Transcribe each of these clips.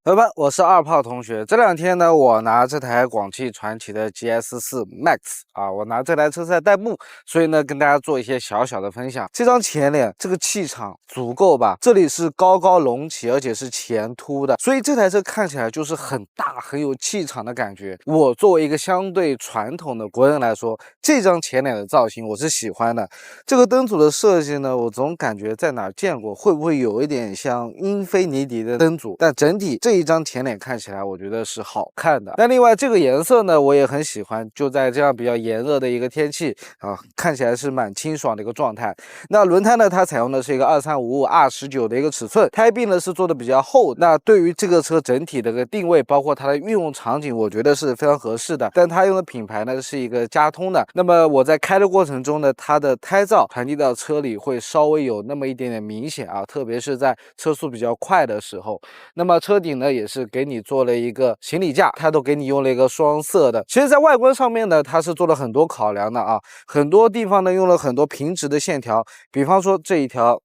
朋友们，我是二炮同学。这两天呢，我拿这台广汽传祺的 GS4 Max 啊，我拿这台车在代步，所以呢，跟大家做一些小小的分享。这张前脸这个气场足够吧？这里是高高隆起，而且是前凸的，所以这台车看起来就是很大、很有气场的感觉。我作为一个相对传统的国人来说，这张前脸的造型我是喜欢的。这个灯组的设计呢，我总感觉在哪儿见过，会不会有一点像英菲尼迪的灯组？但整体这一张前脸看起来，我觉得是好看的。那另外这个颜色呢，我也很喜欢，就在这样比较炎热的一个天气啊，看起来是蛮清爽的一个状态。那轮胎呢，它采用的是一个2355R19的一个尺寸，胎壁呢是做的比较厚。那对于这个车整体的一个定位，包括它的运用场景，我觉得是非常合适的。但它用的品牌呢是一个佳通的。那么我在开的过程中呢，它的胎噪传递到车里会稍微有那么一点点明显啊，特别是在车速比较快的时候。那么车顶呢也是给你做了一个行李架，它都给你用了一个双色的。其实，在外观上面呢，它是做了很多考量的啊，很多地方呢用了很多平直的线条，比方说这一条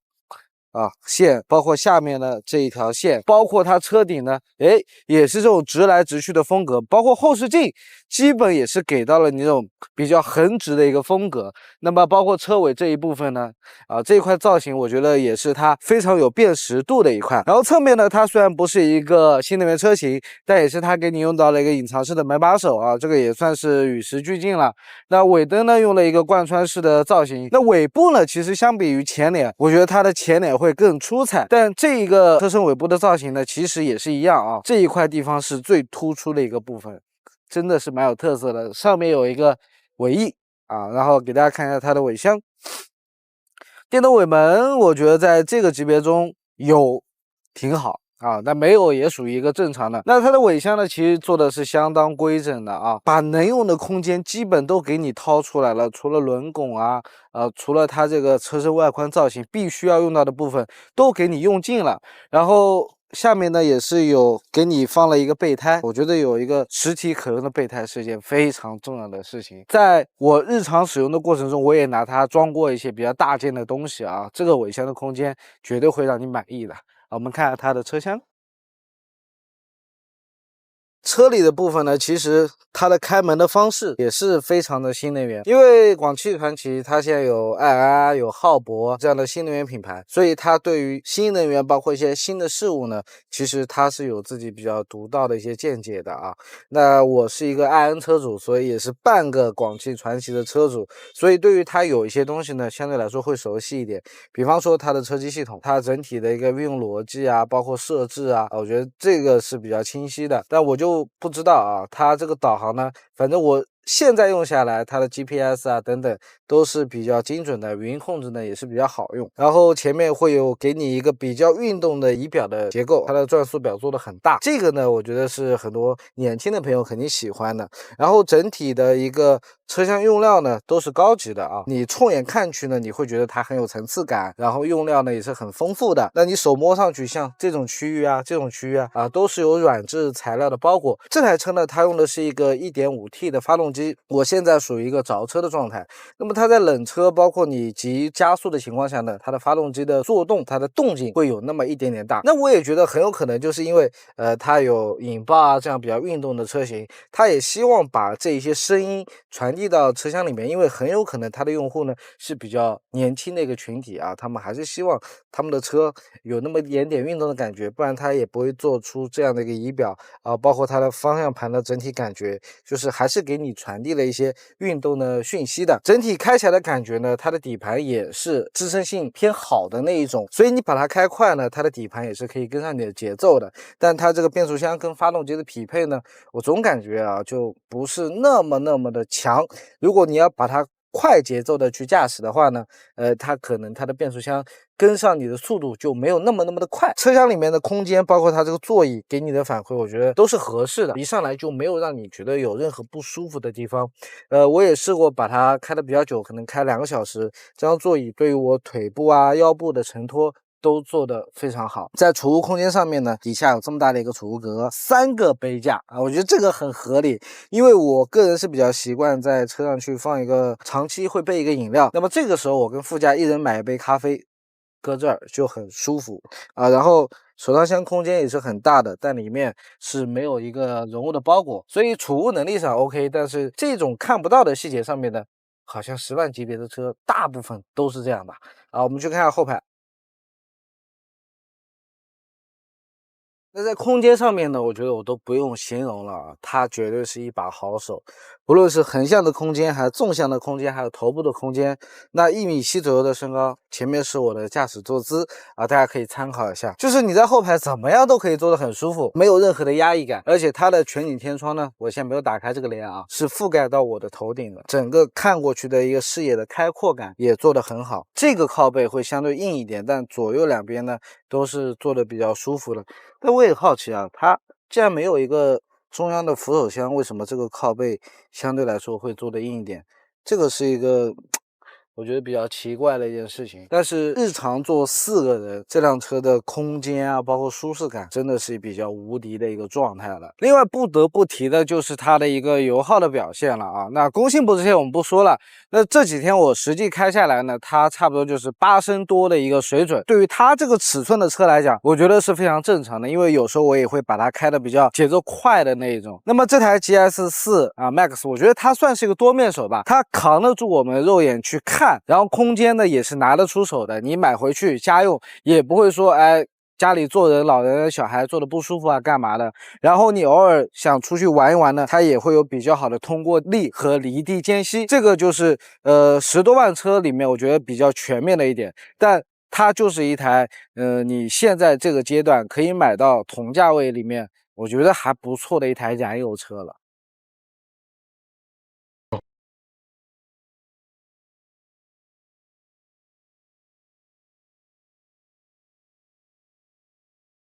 线，包括下面的这一条线，包括它车顶呢，也是这种直来直去的风格，包括后视镜，基本也是给到了你这种比较横直的一个风格。那么包括车尾这一部分呢，这一块造型我觉得也是它非常有辨识度的一块。然后侧面呢，它虽然不是一个新能源车型，但也是它给你用到了一个隐藏式的门把手啊，这个也算是与时俱进了。那尾灯呢，用了一个贯穿式的造型。那尾部呢，其实相比于前脸，我觉得它的前脸会更出彩。但这一个车身尾部的造型呢，其实也是一样啊，这一块地方是最突出的一个部分，真的是蛮有特色的。上面有一个尾翼啊，然后给大家看一下它的尾箱。电动尾门，我觉得在这个级别中有挺好啊，但没有也属于一个正常的。那它的尾箱呢，其实做的是相当规整的啊，把能用的空间基本都给你掏出来了，除了轮拱啊，除了它这个车身外观造型必须要用到的部分都给你用尽了，然后下面呢也是有给你放了一个备胎，我觉得有一个实体可用的备胎是一件非常重要的事情。在我日常使用的过程中，我也拿它装过一些比较大件的东西啊，这个尾箱的空间绝对会让你满意的。我们看下它的车厢。车里的部分呢，其实它的开门的方式也是非常的新能源，因为广汽传祺它现在有爱安、有浩博这样的新能源品牌，所以它对于新能源包括一些新的事物呢，其实它是有自己比较独到的一些见解的啊。那我是一个爱安车主，所以也是半个广汽传祺的车主，所以对于它有一些东西呢，相对来说会熟悉一点。比方说它的车机系统，它整体的一个运用逻辑啊，包括设置啊，我觉得这个是比较清晰的。但我就不知道啊，它这个导航呢，反正我现在用下来，它的 GPS 啊等等都是比较精准的，语音控制呢也是比较好用。然后前面会有给你一个比较运动的仪表的结构，它的转速表做的很大，这个呢我觉得是很多年轻的朋友肯定喜欢的。然后整体的一个车厢用料呢都是高级的啊，你冲眼看去呢，你会觉得它很有层次感，然后用料呢也是很丰富的。那你手摸上去，像这种区域啊、这种区域啊，都是有软质材料的包裹。这台车呢，它用的是一个 1.5T 的发动机，我现在属于一个着车的状态。那么它在冷车，包括你急加速的情况下呢，它的发动机的作动，它的动静会有那么一点点大。那我也觉得很有可能就是因为它有引爆啊这样比较运动的车型，它也希望把这一些声音传递到车厢里面，因为很有可能它的用户呢是比较年轻的一个群体啊，他们还是希望他们的车有那么一点点运动的感觉，不然它也不会做出这样的一个仪表啊，包括它的方向盘的整体感觉，就是还是给你传递了一些运动的讯息的。整体开起来的感觉呢，它的底盘也是支撑性偏好的那一种，所以你把它开快呢，它的底盘也是可以跟上你的节奏的。但它这个变速箱跟发动机的匹配呢，我总感觉啊，就不是那么的强。如果你要把它快节奏的去驾驶的话呢，它可能它的变速箱跟上你的速度就没有那么的快。车厢里面的空间，包括它这个座椅给你的反馈，我觉得都是合适的，一上来就没有让你觉得有任何不舒服的地方。我也试过把它开的比较久，可能开2个小时，这张座椅对于我腿部啊、腰部的承托都做得非常好。在储物空间上面呢，底下有这么大的一个储物格，3个杯架啊，我觉得这个很合理，因为我个人是比较习惯在车上去放一个长期会备一个饮料，那么这个时候我跟副驾一人买一杯咖啡，搁这儿就很舒服啊。然后手套箱空间也是很大的，但里面是没有一个人物的包裹，所以储物能力上 OK， 但是这种看不到的细节上面呢，好像10万级别的车大部分都是这样吧。我们去看下后排。那在空间上面呢，我觉得我都不用形容了啊，它绝对是一把好手。不论是横向的空间，还是纵向的空间，还有头部的空间，那1.7米左右的身高，前面是我的驾驶坐姿啊，大家可以参考一下。就是你在后排怎么样都可以坐得很舒服，没有任何的压抑感。而且它的全景天窗呢，我现在没有打开这个帘啊，是覆盖到我的头顶的，整个看过去的一个视野的开阔感也做得很好。这个靠背会相对硬一点，但左右两边呢都是做的比较舒服的。但我也好奇啊，它既然没有一个中央的扶手箱，为什么这个靠背相对来说会做的硬一点？这个是一个我觉得比较奇怪的一件事情。但是日常坐4个人，这辆车的空间啊，包括舒适感，真的是比较无敌的一个状态了。另外不得不提的就是它的一个油耗的表现了啊。那工信部这些我们不说了，那这几天我实际开下来呢，它差不多就是8升多的一个水准。对于它这个尺寸的车来讲，我觉得是非常正常的，因为有时候我也会把它开的比较节奏快的那一种。那么这台 GS4 Max， 我觉得它算是一个多面手吧，它扛得住我们肉眼去看，然后空间呢也是拿得出手的，你买回去家用也不会说家里坐人、老人、小孩坐的不舒服啊，干嘛的？然后你偶尔想出去玩一玩呢，它也会有比较好的通过力和离地间隙，这个就是10多万车里面我觉得比较全面的一点。但它就是一台你现在这个阶段可以买到同价位里面，我觉得还不错的一台燃油车了。